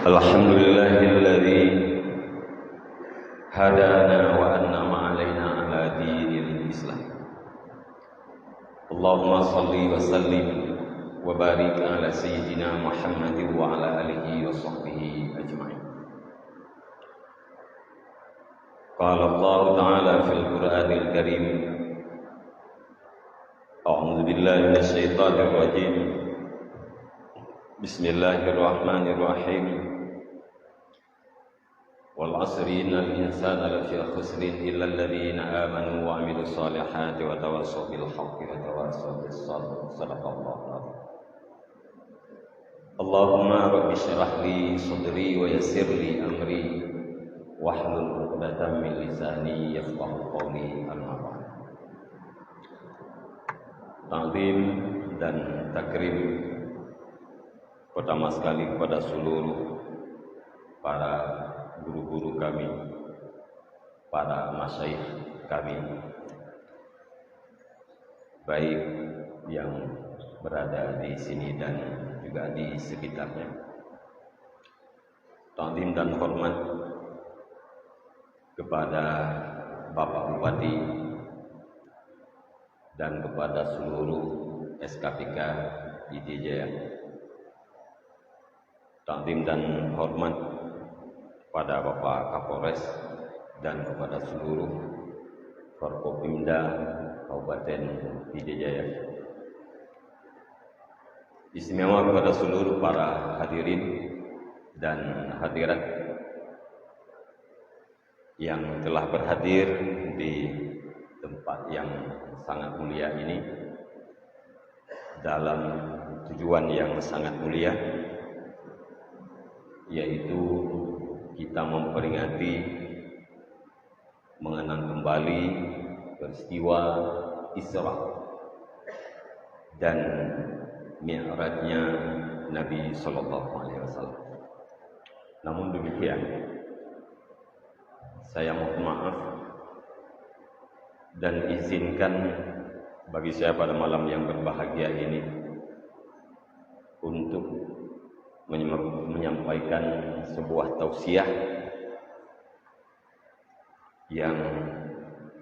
Alhamdulillahilladzi hadana wa an'ama alaina ala dinil Islam. Allahumma salli wa sallim wa barik ala sayyidina Muhammadin wa ala alihi wa sahbihi ajma'in. Qala Allah ta'ala fil Qur'anil Karim, a'udzu billahi minasy syaithanir rajim. Bismillahirrahmanirrahim. Wal 'asri innal insana lafi khusrin illa alladziina aamanu wa 'amilus shalihati wa tawassaw bil haqqi wa tawassaw bis sabr. Shadaqallahu a'lam. Allahumma rabbi shrah li sadri wa yassir li amri wahlul 'uqdatam min lisani yafqahu qawli. Amma ba'd. Ta'zim dan takrim pertama sekali kepada seluruh para guru-guru kami, para masyayikh kami, baik yang berada di sini dan juga di sekitarnya. Ta'zim dan hormat kepada Bapak Bupati dan kepada seluruh SKPK IDI Jaya. Ta'zim dan hormat pada Bapak Kapolres dan kepada seluruh Forkopimda Kabupaten IDI Jaya. Istimewa kepada seluruh para hadirin dan hadirat yang telah berhadir di tempat yang sangat mulia ini dalam tujuan yang sangat mulia, yaitu kita memperingati, mengenang kembali peristiwa Isra dan Mi'rajnya Nabi Sallallahu Alaihi Wasallam. Namun demikian, saya mohon maaf dan izinkan bagi saya pada malam yang berbahagia ini untuk menyampaikan sebuah tausiah yang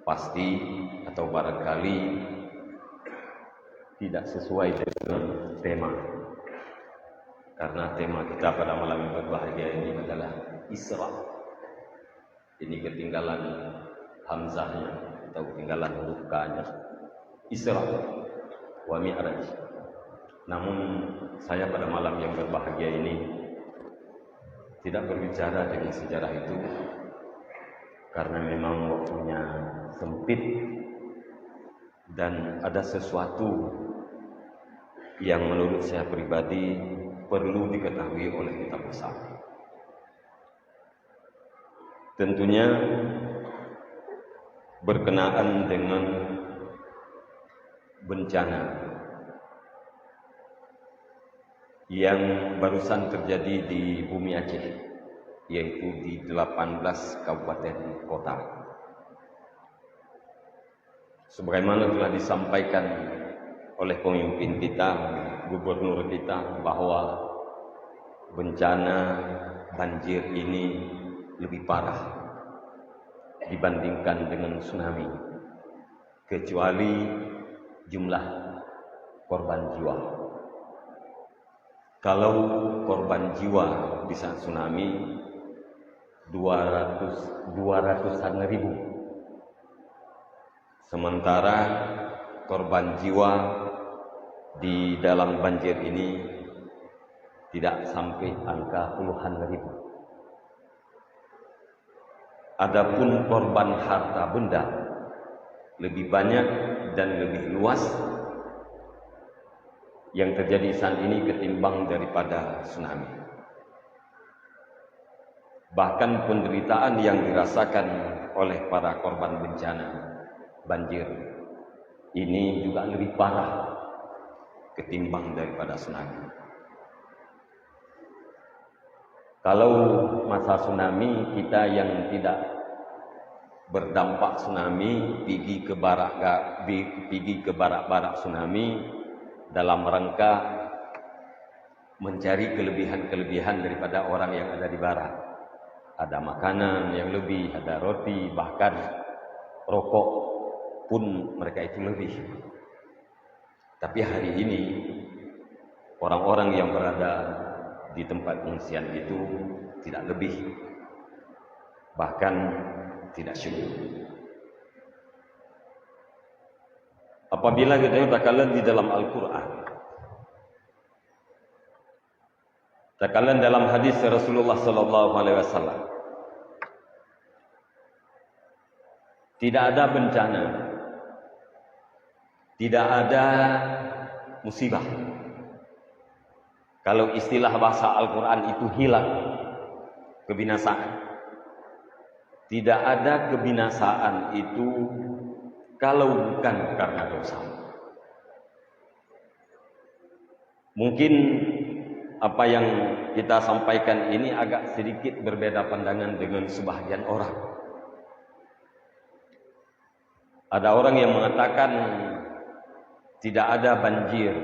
pasti atau barangkali tidak sesuai dengan tema, karena tema kita pada malam yang berbahagia ini adalah Isra. Ini ketinggalan hamzahnya atau ketinggalan huruf ka-nya, Isra wa Mi'raj. Namun saya pada malam yang berbahagia ini tidak berbicara dengan sejarah itu, karena memang waktunya sempit dan ada sesuatu yang menurut saya pribadi perlu diketahui oleh kita bersama. Tentunya berkenaan dengan bencana yang barusan terjadi di bumi Aceh, yaitu di 18 kabupaten kota. Sebagaimana telah disampaikan oleh pemimpin kita, gubernur kita, bahwa bencana banjir ini lebih parah dibandingkan dengan tsunami, kecuali jumlah korban jiwa. Kalau korban jiwa di saat tsunami 200-an ribu, sementara korban jiwa di dalam banjir ini tidak sampai angka puluhan ribu. Adapun korban harta benda lebih banyak dan lebih luas yang terjadi saat ini ketimbang daripada tsunami. Bahkan penderitaan yang dirasakan oleh para korban bencana banjir ini juga lebih parah ketimbang daripada tsunami. Kalau masa tsunami, kita yang tidak berdampak tsunami pergi ke barak-barak tsunami dalam rangka mencari kelebihan-kelebihan daripada orang yang ada di barat. Ada makanan yang lebih, ada roti, bahkan rokok pun mereka itu lebih. Tapi hari ini orang-orang yang berada di tempat pengungsian itu tidak lebih, bahkan tidak syukur. Apabila kita katakan di dalam Al-Quran, katakan dalam hadis Rasulullah sallallahu alaihi wasallam, tidak ada bencana, tidak ada musibah, kalau istilah bahasa Al-Quran itu hilang, kebinasaan. Tidak ada kebinasaan itu kalau bukan karena dosa. Mungkin apa yang kita sampaikan ini agak sedikit berbeda pandangan dengan sebahagian orang. Ada orang yang mengatakan tidak ada banjir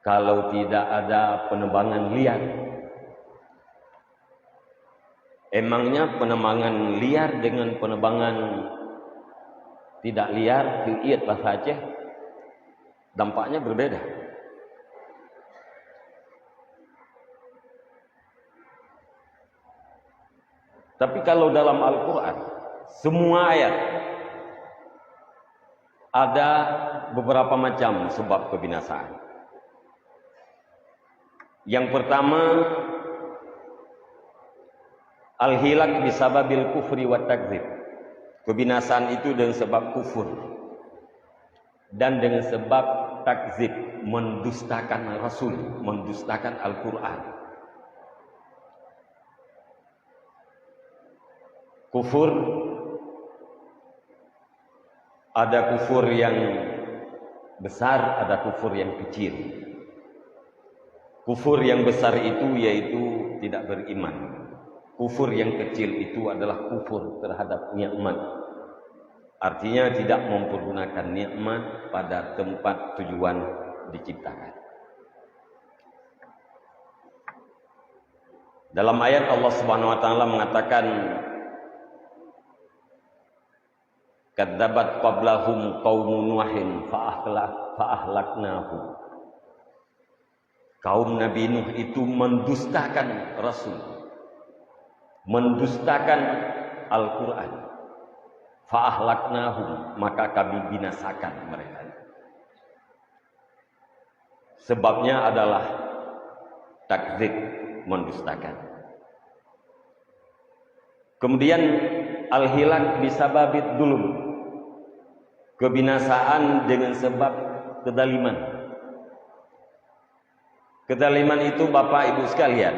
kalau tidak ada penebangan liar. Emangnya penebangan liar dengan penebangan tidak liar, fi'id bahasa Aceh, dampaknya berbeda. Tapi kalau dalam Al-Quran, semua ayat ada beberapa macam sebab kebinasaan. Yang pertama, al-hilak bisababil kufri wa takdzib. Kebinasaan itu dengan sebab kufur dan dengan sebab takdzib, mendustakan Rasul, mendustakan Al-Quran. Kufur, ada kufur yang besar, ada kufur yang kecil. Kufur yang besar itu yaitu tidak beriman. Kufur yang kecil itu adalah kufur terhadap nikmat. Artinya tidak mempergunakan nikmat pada tempat tujuan diciptakan. Dalam ayat Allah Subhanahu wa taala mengatakan, kadzabat qablahum qaumun nuhin fa'ahlaknahum. Kaum Nabi Nuh itu mendustakan Rasul, mendustakan Al-Quran. Fa'ahlaknahum, maka kami binasakan mereka. Sebabnya adalah takdzib, mendustakan. Kemudian al-hilak bisababid dulum, kebinasaan dengan sebab kedaliman. Kedaliman itu Bapak Ibu sekalian,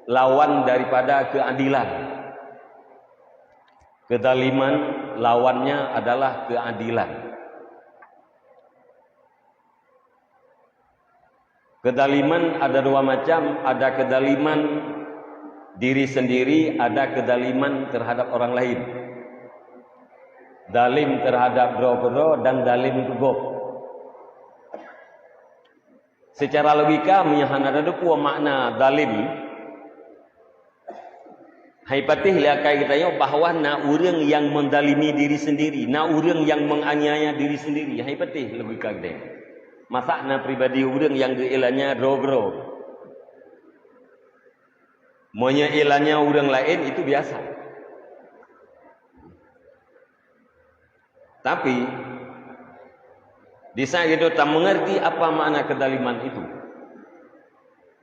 lawan daripada keadilan. Kedaliman lawannya adalah keadilan. Kedaliman ada dua macam, ada kedaliman diri sendiri, ada kedaliman terhadap orang lain. Dalim terhadap bro-bro dan dalim gegop. Secara logika ada dua makna dalim. Hai patih liakai kita yo bahwa na urang yang mendalimi diri sendiri, na urang yang menganiaya diri sendiri. Hai patih logika kita. Masa na pribadi urang yang geilanya bro-bro. Monya ilanya urang lain itu biasa. Tapi di saat itu tak mengerti apa makna kedaliman itu.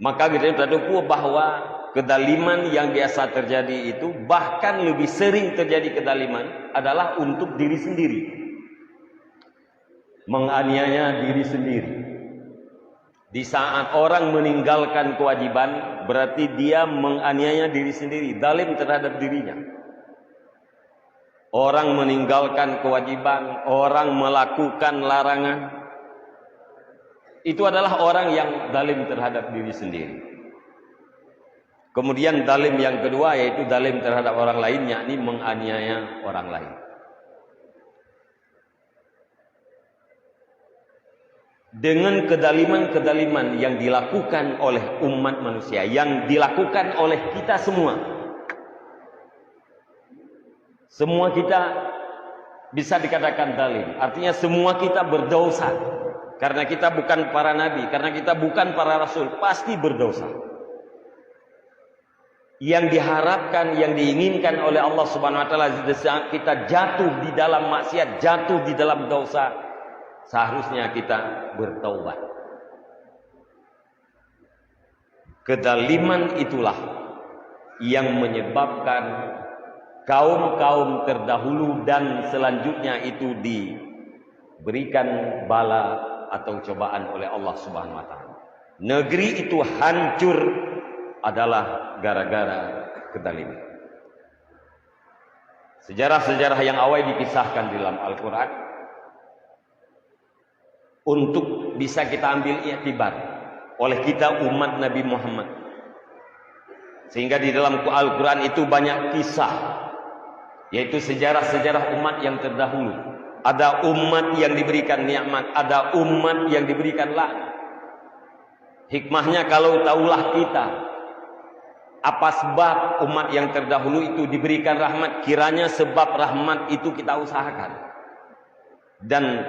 Maka kita tahu bahwa kedaliman yang biasa terjadi itu, bahkan lebih sering terjadi kedaliman adalah untuk diri sendiri. Menganiaya diri sendiri. Di saat orang meninggalkan kewajiban, berarti dia menganiaya diri sendiri, dalim terhadap dirinya. Orang meninggalkan kewajiban, orang melakukan larangan, itu adalah orang yang dalim terhadap diri sendiri. Kemudian dalim yang kedua yaitu dalim terhadap orang lain, yakni menganiaya orang lain. dengan kedaliman-kedaliman yang dilakukan oleh umat manusia, yang dilakukan oleh kita semua. Semua kita bisa dikatakan zalim. Artinya semua kita berdosa. Karena kita bukan para nabi, karena kita bukan para rasul, pasti berdosa. Yang diharapkan, yang diinginkan oleh Allah Subhanahu wa taala, kita jatuh di dalam maksiat, jatuh di dalam dosa, seharusnya kita bertaubat. Kedaliman itulah yang menyebabkan kaum-kaum terdahulu dan selanjutnya itu diberikan bala atau cobaan oleh Allah Subhanahu wa taala. Negeri itu hancur adalah gara-gara kedaliman. Sejarah-sejarah yang awal dikisahkan dalam Al-Quran untuk bisa kita ambil iktibar oleh kita umat Nabi Muhammad, sehingga di dalam Al-Quran itu banyak kisah, yaitu sejarah-sejarah umat yang terdahulu. Ada umat yang diberikan nikmat, ada umat yang diberikan laknat. Hikmahnya kalau taulah kita apa sebab umat yang terdahulu itu diberikan rahmat, kiranya sebab rahmat itu kita usahakan. Dan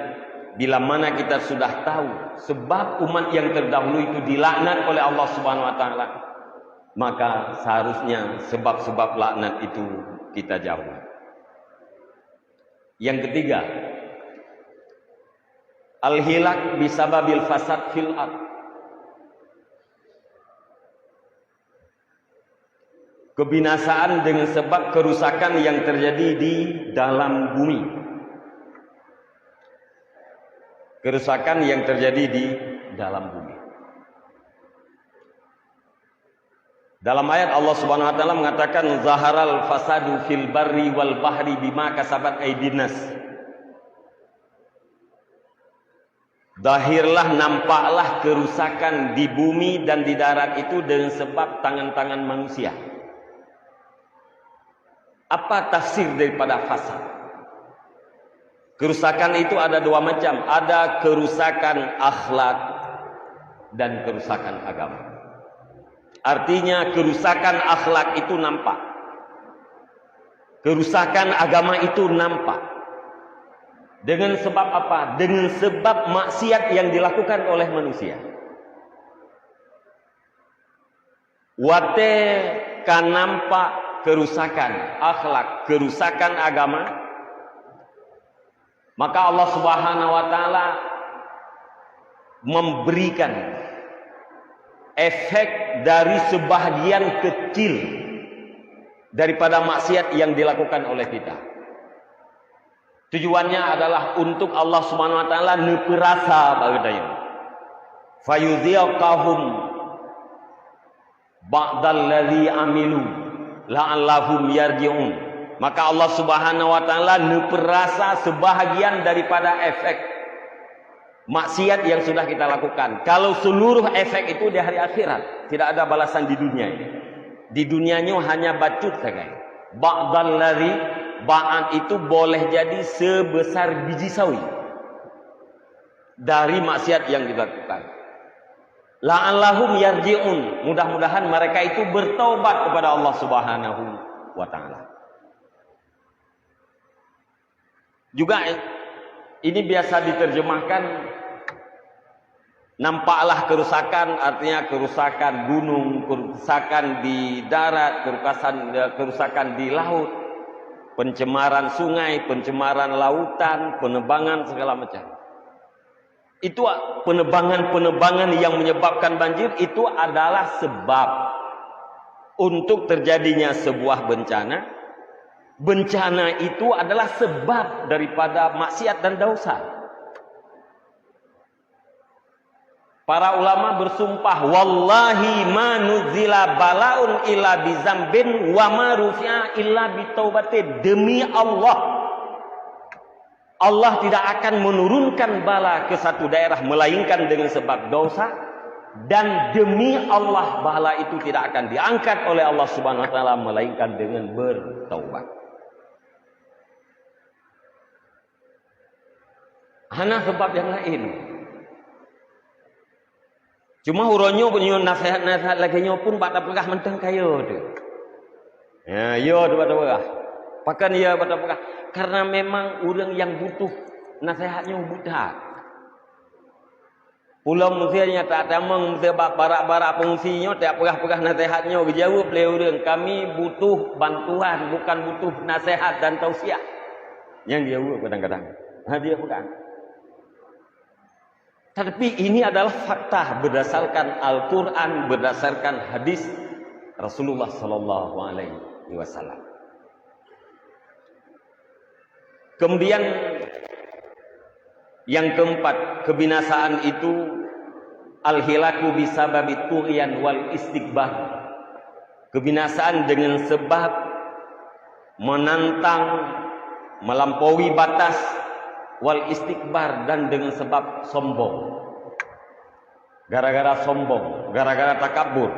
bila mana kita sudah tahu sebab umat yang terdahulu itu dilaknat oleh Allah Subhanahu wa taala, maka seharusnya sebab-sebab laknat itu kita jauhi. Yang ketiga, al-hilak bisababil fasad fil ard. Kebinasaan dengan sebab kerusakan yang terjadi di dalam bumi. Kerusakan yang terjadi di dalam bumi. Dalam ayat Allah Subhanahu wa taala mengatakan zaharal fasadu fil barri wal bahri bima kasabat aydinas. Dahirlah, nampaklah kerusakan di bumi dan di darat itu dengan sebab tangan-tangan manusia. Apa tafsir daripada fasad? Kerusakan itu ada dua macam. Ada kerusakan akhlak dan kerusakan agama. Artinya kerusakan akhlak itu nampak. Kerusakan agama itu nampak. Dengan sebab apa? Dengan sebab maksiat yang dilakukan oleh manusia. Wate kan nampak kerusakan akhlak, kerusakan agama, maka Allah Subhanahu wa taala memberikan efek dari sebahagian kecil daripada maksiat yang dilakukan oleh kita. Tujuannya adalah untuk Allah Subhanahu wa taala neperasa bagadayo. Fayudhiqahum ba'dal ladzi amilu la'allahum yarji'un. Maka Allah Subhanahu wa taala neperasa sebahagian daripada efek maksiat yang sudah kita lakukan. Kalau seluruh efek itu di hari akhirat, tidak ada balasan di dunia ini. Di dunianya hanya bacut saja. Ba'dal ladzi, ba'an itu boleh jadi sebesar biji sawi dari maksiat yang dilakukan. La'allahum yarji'un, mudah-mudahan mereka itu bertaubat kepada Allah Subhanahu wa taala. Juga ini biasa diterjemahkan nampaklah kerusakan, artinya kerusakan gunung, kerusakan di darat, kerusakan di laut, pencemaran sungai, pencemaran lautan, penebangan segala macam. Itu penebangan-penebangan yang menyebabkan banjir itu adalah sebab untuk terjadinya sebuah bencana. Bencana itu adalah sebab daripada maksiat dan dosa. Para ulama bersumpah, wallahi ma nuzila balaun illa bizambin wa ma rufi'a illa bitaubatin. Demi Allah, Allah tidak akan menurunkan bala ke satu daerah melainkan dengan sebab dosa, dan demi Allah bala itu tidak akan diangkat oleh Allah Subhanahu wa taala melainkan dengan bertaubat. Hana sebab yang lain. Cuma uronyo punya nasihat-nasihat lagi nyo pun pada pegah menteng kayo tu. Ya, yo pada pegah. Pakan ia pada pegah karena memang orang yang butuh nasihatnya buta. Pulau musianya tak tamang mesti barak-barak fungsinya tak pegah-pegah nasihatnya dijawab oleh orang kami butuh bantuan bukan butuh nasihat dan tausiah. Yang dia jawab kadang-kadang. Dia pegang. Tapi ini adalah fakta berdasarkan Al-Quran, berdasarkan hadis Rasulullah Sallallahu Alaihi Wasallam. Kemudian yang keempat, kebinasaan itu al-hilaku bisababi tughyan wal istikbar. Kebinasaan dengan sebab menantang, melampaui batas, wal istikbar, dan dengan sebab sombong. Gara-gara sombong, gara-gara takabur.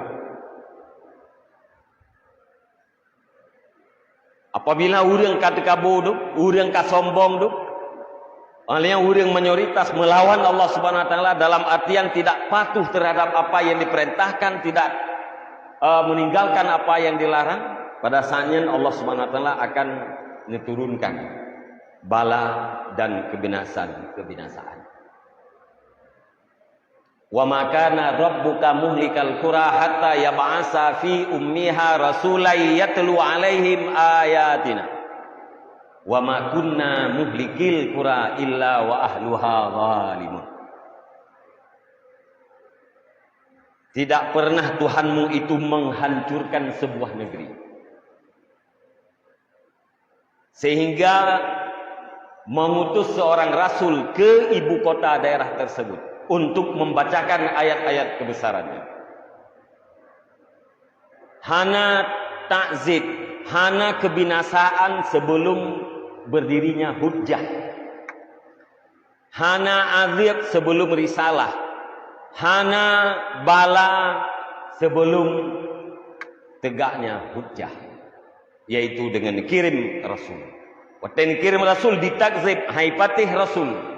Apabila orang kata kabur tu, orang kata sombong tu, oleh orang mayoritas melawan Allah Subhanahu Wa Taala dalam artian tidak patuh terhadap apa yang diperintahkan, tidak meninggalkan apa yang dilarang, pada saatnya Allah Subhanahu Wa Taala akan menurunkan bala dan kebinasaan. Wa ma kana rabbuka muhlikal qura hatta yab'asa fi ummiha rasulay yatlu alaihim ayatina. Wa ma kunna muhlikil qura illa wa ahluha zalimun. Tidak pernah Tuhanmu itu menghancurkan sebuah negeri sehingga mengutus seorang rasul ke ibu kota daerah tersebut untuk membacakan ayat-ayat kebesarannya. Hana ta'zib, hana kebinasaan sebelum berdirinya hujjah. Hana azib sebelum risalah. Hana bala sebelum tegaknya hujjah, yaitu dengan kirim rasul. Waten kirim rasul ditakzib, haipatih rasul.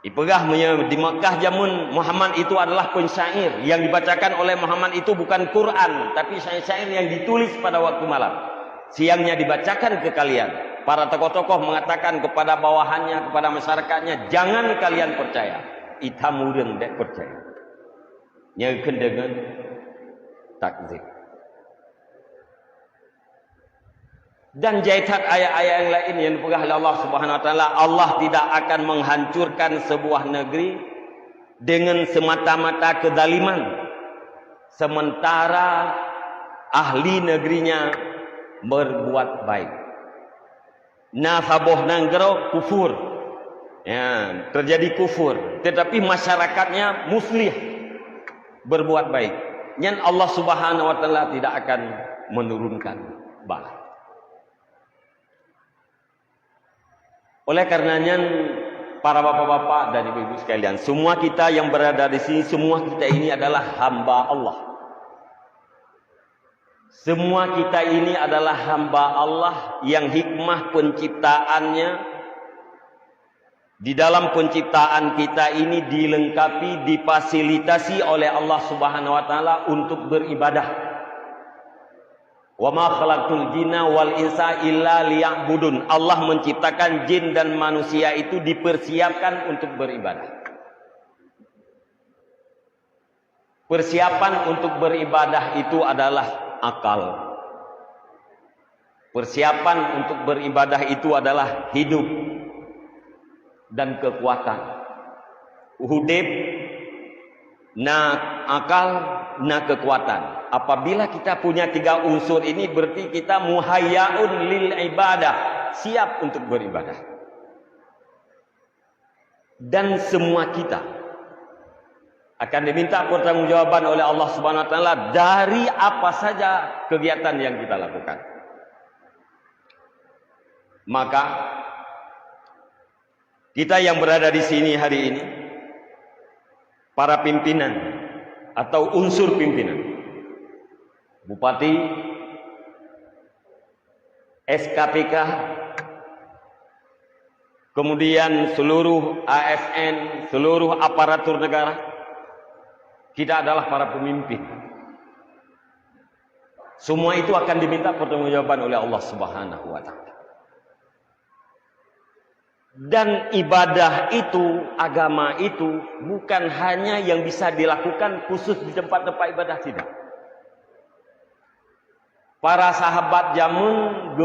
Ipegah di Makkah jamun Muhammad itu adalah pensyair yang dibacakan oleh Muhammad itu bukan Quran tapi syair-syair yang ditulis pada waktu malam. Siangnya dibacakan ke kalian. Para tokoh-tokoh mengatakan kepada bawahannya, kepada masyarakatnya, jangan kalian percaya. Itam urang dek percaya. Nyakeun dengan takzib. Dan jaitat ayat-ayat yang lain yang dipegah oleh Allah Subhanahu Wa Taala, Allah tidak akan menghancurkan sebuah negeri dengan semata-mata kezaliman, sementara ahli negerinya berbuat baik. Nasaboh nanggero kufur, ya, terjadi kufur, tetapi masyarakatnya muslih, berbuat baik. Yang Allah Subhanahu Wa Taala tidak akan menurunkan bala. Oleh karenanya para bapak-bapak dan ibu-ibu sekalian, semua kita yang berada di sini, semua kita ini adalah hamba Allah. Semua kita ini adalah hamba Allah yang hikmah penciptaannya di dalam penciptaan kita ini dilengkapi, difasilitasi oleh Allah Subhanahu Wa Taala untuk beribadah. Wa ma khalaqtul jinna wal insa illa liya'budun. Allah menciptakan jin dan manusia itu dipersiapkan untuk beribadah. Persiapan untuk beribadah itu adalah akal. Persiapan untuk beribadah itu adalah hidup dan kekuatan. Hudib na akal na kekuatan. Apabila kita punya tiga unsur ini, berarti kita muhayyaun lil ibadah, siap untuk beribadah. Dan semua kita akan diminta pertanggungjawaban oleh Allah Subhanahu Wa Taala dari apa saja kegiatan yang kita lakukan. Maka kita yang berada di sini hari ini, para pimpinan atau unsur pimpinan, Bupati, SKPK, kemudian seluruh ASN, seluruh aparatur negara, Kita adalah para pemimpin. Semua itu akan diminta pertanggungjawaban oleh Allah Subhanahu wa taala. Dan ibadah itu, agama itu bukan hanya yang bisa dilakukan khusus di tempat-tempat ibadah, tidak. Para sahabat jamun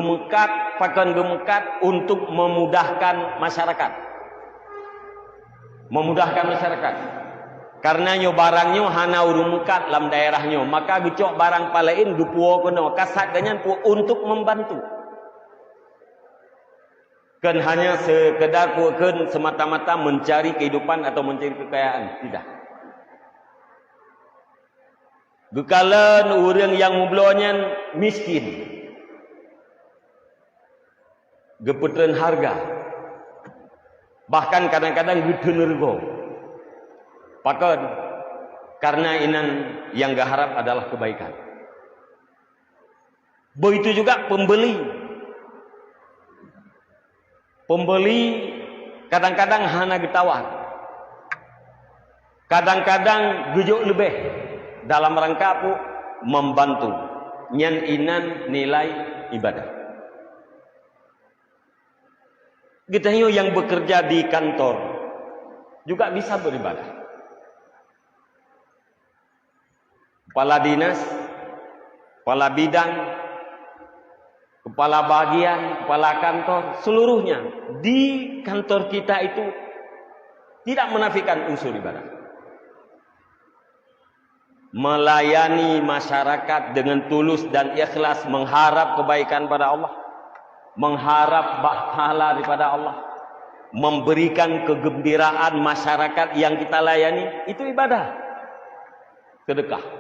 pakan gemekat untuk memudahkan masyarakat. Memudahkan masyarakat. Karena nyo barangnya hana urumukat dalam daerahnya, maka gecok barang palain dupuo kono kasat dengan untuk membantu. Kan hanya sekedar kan semata-mata mencari kehidupan atau mencari kekayaan, tidak. Gekalan orang yang mublonya miskin, gepetren harga, bahkan kadang-kadang gedenergo. Pakan karena inan yang gak harap adalah kebaikan. Begitu juga pembeli. Pembeli kadang-kadang hana getawar. Kadang-kadang gujuk lebih dalam rangka pu membantu nyan inan nilai ibadah. Kita yang bekerja di kantor juga bisa beribadah. Kepala dinas, kepala bidang, kepala bagian, kepala kantor, seluruhnya di kantor kita itu tidak menafikan unsur ibadah. Melayani masyarakat dengan tulus dan ikhlas, mengharap kebaikan pada Allah, mengharap pahala daripada Allah, memberikan kegembiraan masyarakat yang kita layani, itu ibadah. Sedekah.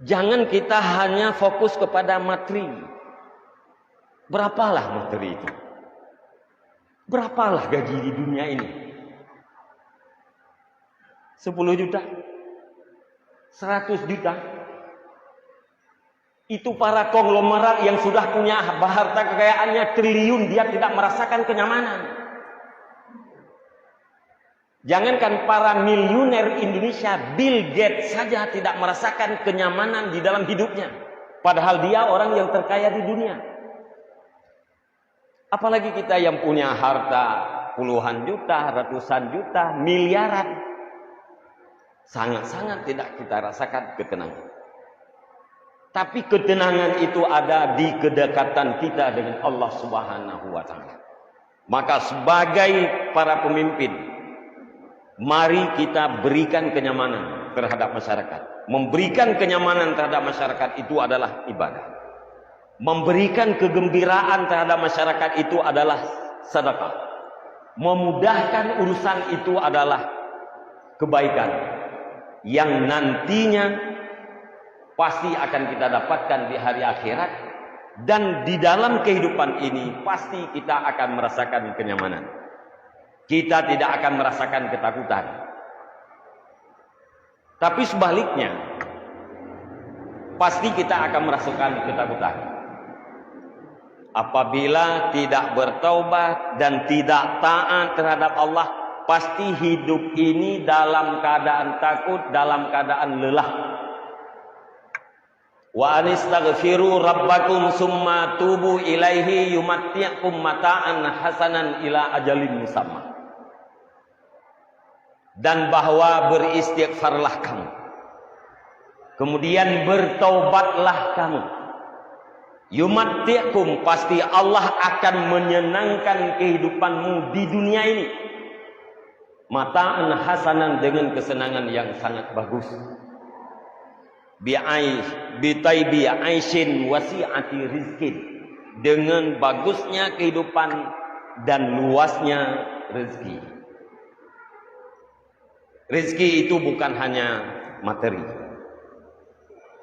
Jangan kita hanya fokus kepada materi. Berapalah materi itu? Berapalah gaji di dunia ini? 10 juta? 100 juta? Itu para konglomerat yang sudah punya harta kekayaannya triliun, dia tidak merasakan kenyamanan. Jangankan para miliuner Indonesia, Bill Gates saja tidak merasakan kenyamanan di dalam hidupnya. Padahal dia orang yang terkaya di dunia. Apalagi kita yang punya harta puluhan juta, ratusan juta, miliaran. Sangat-sangat tidak kita rasakan ketenangan. Tapi ketenangan itu ada di kedekatan kita dengan Allah Subhanahu wa taala. Maka sebagai para pemimpin, mari kita berikan kenyamanan terhadap masyarakat. Memberikan kenyamanan terhadap masyarakat itu adalah ibadah. Memberikan kegembiraan terhadap masyarakat itu adalah sedekah. Memudahkan urusan itu adalah kebaikan yang nantinya pasti akan kita dapatkan di hari akhirat, dan di dalam kehidupan ini pasti kita akan merasakan kenyamanan. Kita tidak akan merasakan ketakutan. Tapi sebaliknya, pasti kita akan merasakan ketakutan. Apabila tidak bertaubat dan tidak taat terhadap Allah, pasti hidup ini dalam keadaan takut, dalam keadaan lelah. Wa anistaghfiru rabbakum summa tubu ilaihi yumatti'kum mata'an hasanan ila ajalin musamma. Dan bahwa beristighfarlah kamu, kemudian bertaubatlah kamu. Yumatti'kum, pasti Allah akan menyenangkan kehidupanmu di dunia ini. Mata'an hasanan, dengan kesenangan yang sangat bagus. Bitaibi aishin wasi'ati rizkin, dengan bagusnya kehidupan dan luasnya rezeki. Rezeki itu bukan hanya materi,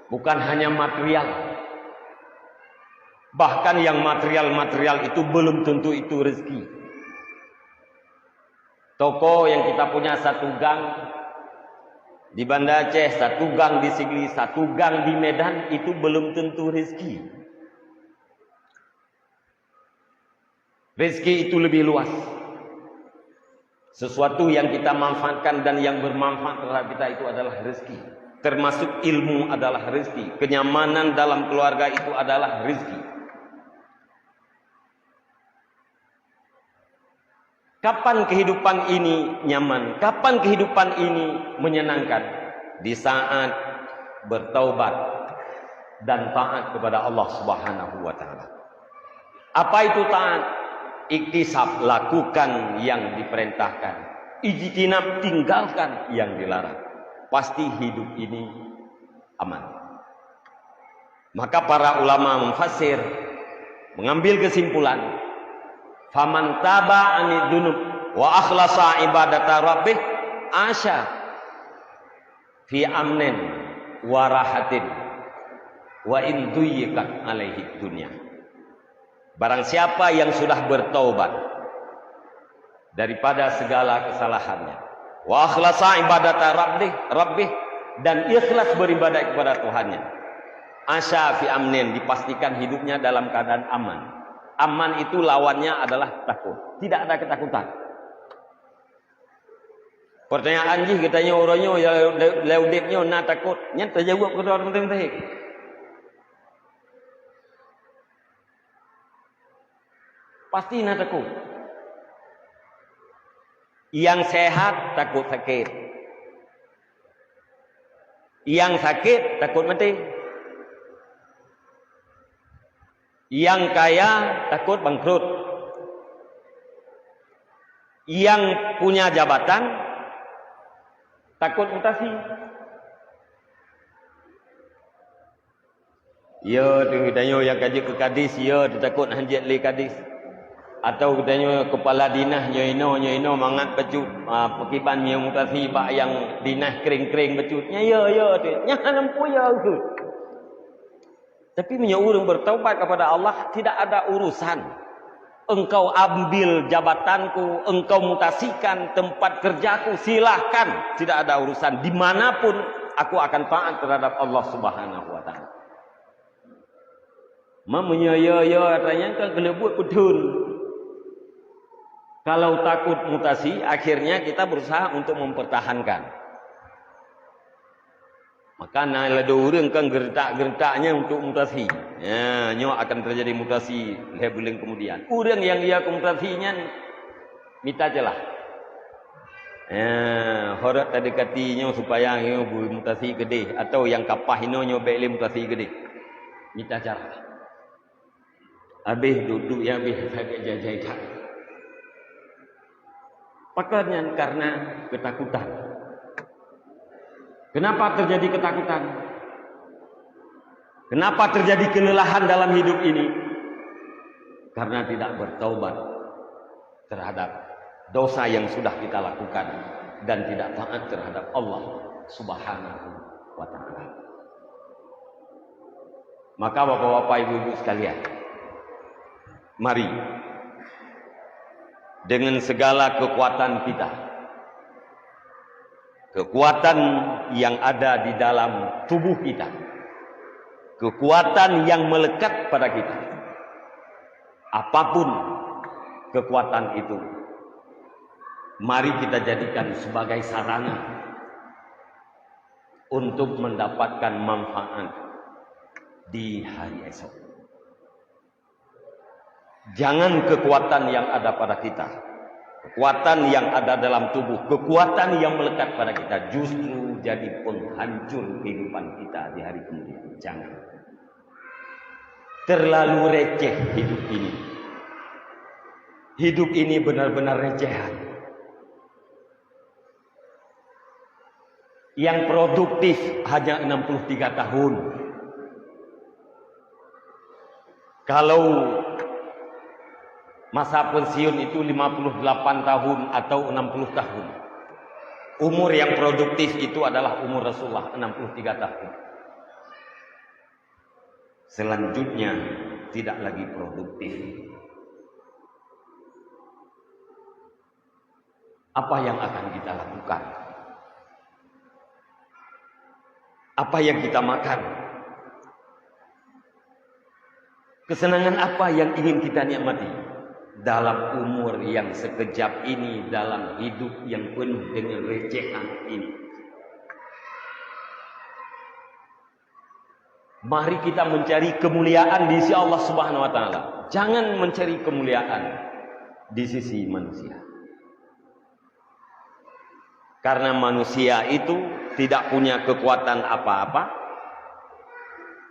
bukan hanya material. Bahkan yang material-material itu belum tentu itu rezeki. Toko yang kita punya satu gang di Banda Aceh, satu gang di Sigli, satu gang di Medan, itu belum tentu rezeki. Rezeki itu lebih luas. Sesuatu yang kita manfaatkan dan yang bermanfaat terhadap kita itu adalah rezeki. Termasuk ilmu adalah rezeki. Kenyamanan dalam keluarga itu adalah rezeki. Kapan kehidupan ini nyaman? Kapan kehidupan ini menyenangkan? Di saat bertaubat dan taat kepada Allah Subhanahu wa taala. Apa itu taat? Iktisab, lakukan yang diperintahkan. Ijtinab, tinggalkan yang dilarang. Pasti hidup ini aman. Maka para ulama mufassir mengambil kesimpulan, faman taba anid dunub wa akhlasa ibadata rabbih asya fi amnin wa rahatin wa in duyyikat alaihi dunya. Barang siapa yang sudah bertaubat daripada segala kesalahannya, wa akhlasa ibadata rabbih, dan ikhlas beribadah kepada Tuhannya, asya fi amnin, dipastikan hidupnya dalam keadaan aman. Aman itu lawannya adalah takut. Tidak ada ketakutan. Pertanyaan jih katanya orangnya ya leudipnya na takut. Nya terjawab ke orang penting. Pasti na takut. Yang sehat takut sakit. Yang sakit takut mati. Yang kaya takut bangkrut. Yang punya jabatan takut mutasi. Ya, katanya yang kaji ke Kadis, ya takut hanjat li Kadis. Atau katanya kepala dinas nyoino mangat becut pekiban yang mutasi bak yang dinas kering-kering becutnya ya nya nampu ya tu. Tapi orang bertaubat kepada Allah tidak ada urusan. Engkau ambil jabatanku, engkau mutasikan tempat kerjaku, silahkan. Tidak ada urusan. Dimanapun aku akan taat terhadap Allah Subhanahu wa taala. Mamanya ya katanya kan kelebut betul. Kalau takut mutasi, akhirnya kita berusaha untuk mempertahankan. Maka ada orang kan gertak-gertaknya untuk mutasi. Ya, nyo akan terjadi mutasi leveling kemudian. Orang yang dia mutasinya minta jelah. Ya, horat tadi katinya supaya nyo mutasi gede atau yang kapah nyo beli mutasi gede. Minta cara. Habis duduk ya habis sakit jajai. Pakaian karena ketakutan. Kenapa terjadi ketakutan? Kenapa terjadi kelelahan dalam hidup ini? Karena tidak bertaubat terhadap dosa yang sudah kita lakukan dan tidak taat terhadap Allah Subhanahu wa taala. Maka Bapak-bapak, Ibu-ibu sekalian, mari dengan segala kekuatan kita, kekuatan yang ada di dalam tubuh kita, kekuatan yang melekat pada kita, apapun kekuatan itu, mari kita jadikan sebagai sarana untuk mendapatkan manfaat di hari esok. Jangan kekuatan yang ada pada kita, kekuatan yang ada dalam tubuh, kekuatan yang melekat pada kita justru jadi penghancur kehidupan kita di hari kemudian. Jangan. Terlalu receh hidup ini. Hidup ini benar-benar recehan. Yang produktif hanya 63 tahun. Kalau masa pensiun itu 58 tahun atau 60 tahun. Umur yang produktif itu adalah umur Rasulullah 63 tahun. Selanjutnya tidak lagi produktif. Apa yang akan kita lakukan? Apa yang kita makan? Kesenangan apa yang ingin kita nikmati? dalam umur yang sekejap ini, dalam hidup yang penuh dengan recehan ini. Mari kita mencari kemuliaan di sisi Allah Subhanahu wa taala. Jangan mencari kemuliaan di sisi manusia. Karena manusia itu tidak punya kekuatan apa-apa.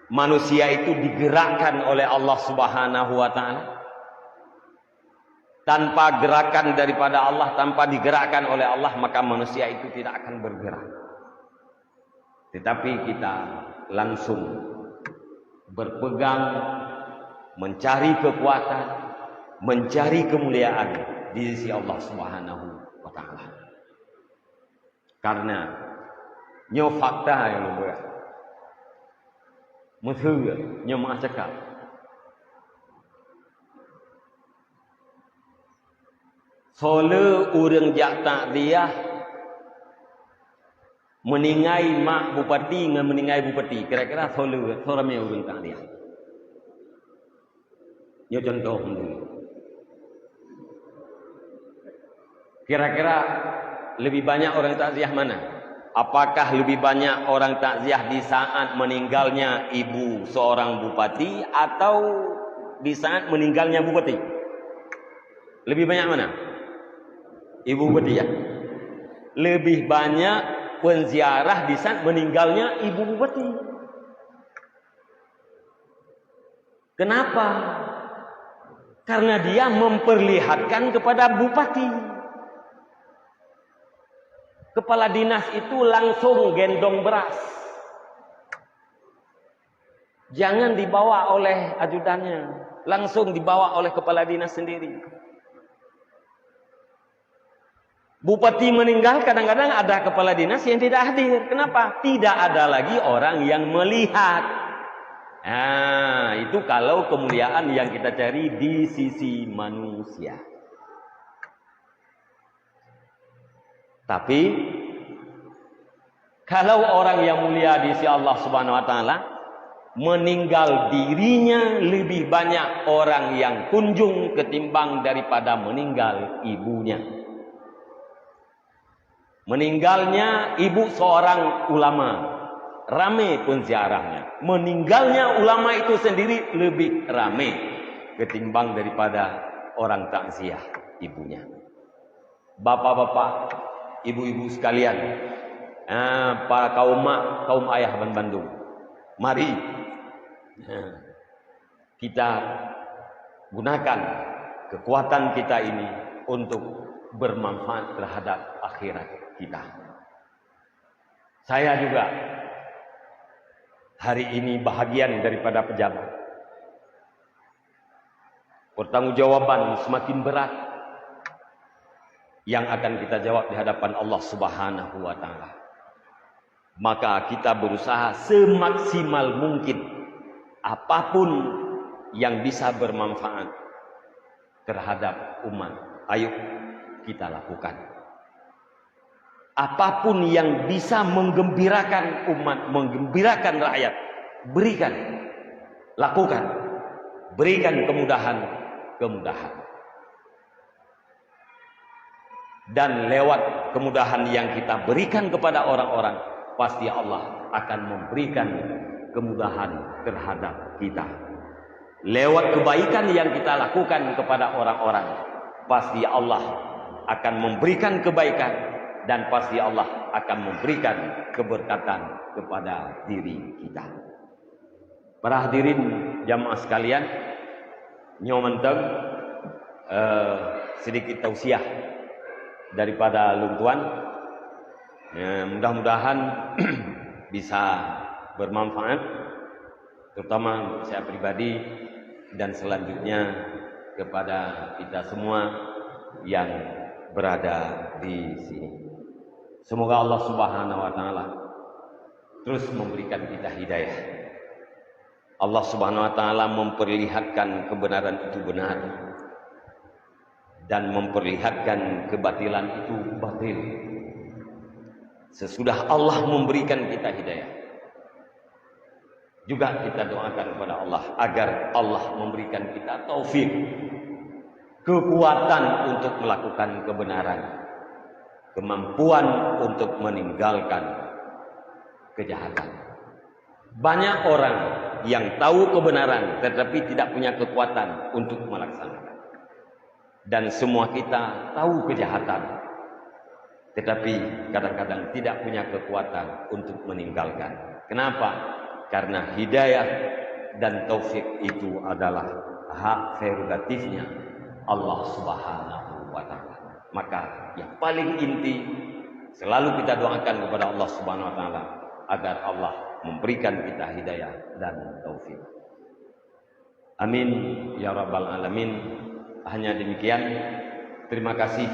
Manusia itu digerakkan oleh Allah Subhanahu wa taala. Tanpa gerakan daripada Allah, tanpa digerakkan oleh Allah, maka manusia itu tidak akan bergerak. Tetapi kita langsung berpegang, mencari kekuatan, mencari kemuliaan di sisi Allah Subhanahu wa taala. Karena nyo fakta yang luar musuh nyo mengacakap sola urang jak takziah meningai mak bupati dengan meningai bupati, kira-kira sola ramai urang takziah. Nyo contoh dulu. Kira-kira lebih banyak orang takziah mana? Apakah lebih banyak orang takziah di saat meninggalnya ibu seorang bupati atau di saat meninggalnya bupati? Lebih banyak mana? Ibu bupati ya? Lebih banyak penziarah di saat meninggalnya ibu bupati. Kenapa? Karena dia memperlihatkan kepada bupati. Kepala dinas itu langsung gendong beras. Jangan dibawa oleh ajudannya, langsung dibawa oleh kepala dinas sendiri. Bupati meninggal, kadang-kadang ada kepala dinas yang tidak hadir. Kenapa? Tidak ada lagi orang yang melihat. Nah, itu kalau kemuliaan yang kita cari di sisi manusia. Tapi kalau orang yang mulia di sisi Allah Subhanahu wa taala, meninggal dirinya lebih banyak orang yang kunjung ketimbang daripada meninggal ibunya. Meninggalnya ibu seorang ulama, ramai penziarahnya. Meninggalnya ulama itu sendiri lebih ramai ketimbang daripada orang takziah ibunya. Bapak-bapak, ibu-ibu sekalian, para kaum ayah Bandung, mari kita gunakan kekuatan kita ini untuk bermanfaat terhadap akhirat kita. Saya juga hari ini bahagian daripada pejabat. Pertanggungjawaban semakin berat yang akan kita jawab di hadapan Allah Subhanahu wa taala. Maka kita berusaha semaksimal mungkin apapun yang bisa bermanfaat terhadap umat, ayo kita lakukan. Apapun yang bisa menggembirakan umat, menggembirakan rakyat, berikan, lakukan, berikan kemudahan. Dan lewat kemudahan yang kita berikan kepada orang-orang, pasti Allah akan memberikan kemudahan terhadap kita. Lewat kebaikan yang kita lakukan kepada orang-orang, pasti Allah akan memberikan kebaikan, dan pasti Allah akan memberikan keberkatan kepada diri kita. Para hadirin jamaah sekalian, nyomenteng sedikit tausiah daripada Luntuan. Mudah-mudahan bisa bermanfaat, terutama untuk saya pribadi dan selanjutnya kepada kita semua yang berada di sini. Semoga Allah Subhanahu wa taala terus memberikan kita hidayah. Allah Subhanahu wa taala memperlihatkan kebenaran itu benar dan memperlihatkan kebatilan itu batil. Sesudah Allah memberikan kita hidayah, juga kita doakan kepada Allah agar Allah memberikan kita taufik kekuatan untuk melakukan kebenaran, kemampuan untuk meninggalkan kejahatan. Banyak orang yang tahu kebenaran tetapi tidak punya kekuatan untuk melaksanakan. Dan semua kita tahu kejahatan tetapi kadang-kadang tidak punya kekuatan untuk meninggalkan. Kenapa? Karena hidayah dan taufik itu adalah hak prerogatifnya Allah Subhanahu wa taala. Maka yang paling inti selalu kita doakan kepada Allah Subhanahu wa taala agar Allah memberikan kita hidayah dan taufik. Amin ya rabbal alamin. Hanya demikian. Terima kasih.